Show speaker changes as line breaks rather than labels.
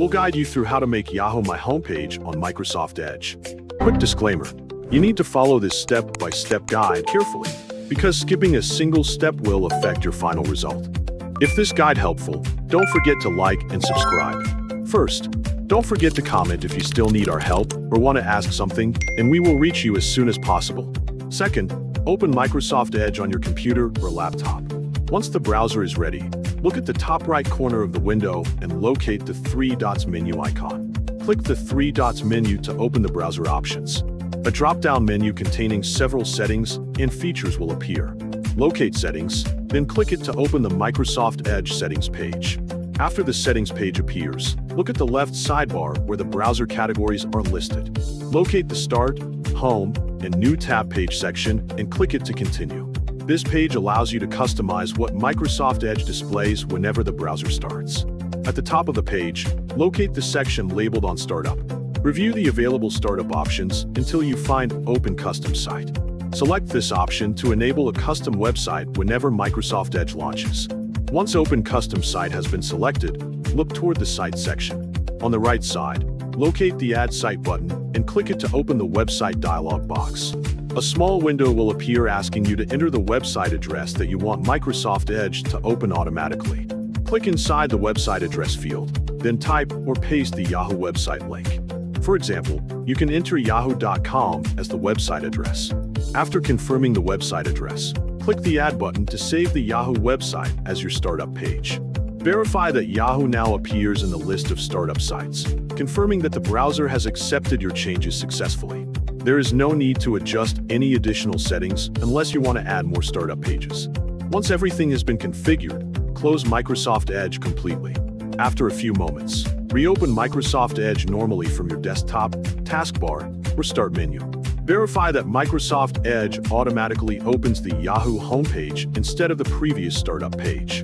We'll guide you through how to make Yahoo My Homepage on Microsoft Edge. Quick disclaimer, you need to follow this step-by-step guide carefully, because skipping a single step will affect your final result. If this guide helpful, don't forget to like and subscribe. First, don't forget to comment if you still need our help or want to ask something, and we will reach you as soon as possible. Second, open Microsoft Edge on your computer or laptop. Once the browser is ready, look at the top right corner of the window and locate the three dots menu icon. Click the three dots menu to open the browser options. A drop-down menu containing several settings and features will appear. Locate Settings, then click it to open the Microsoft Edge settings page. After the settings page appears, look at the left sidebar where the browser categories are listed. Locate the Start, Home, and New Tab page section and click it to continue. This page allows you to customize what Microsoft Edge displays whenever the browser starts. At the top of the page, locate the section labeled on Startup. Review the available startup options until you find Open Custom Site. Select this option to enable a custom website whenever Microsoft Edge launches. Once Open Custom Site has been selected, look toward the Site section. On the right side, locate the Add Site button and click it to open the website dialog box. A small window will appear asking you to enter the website address that you want Microsoft Edge to open automatically. Click inside the website address field, then type or paste the Yahoo website link. For example, you can enter yahoo.com as the website address. After confirming the website address, click the Add button to save the Yahoo website as your startup page. Verify that Yahoo now appears in the list of startup sites, confirming that the browser has accepted your changes successfully. There is no need to adjust any additional settings unless you want to add more startup pages. Once everything has been configured, close Microsoft Edge completely. After a few moments, reopen Microsoft Edge normally from your desktop, taskbar, or Start menu. Verify that Microsoft Edge automatically opens the Yahoo homepage instead of the previous startup page.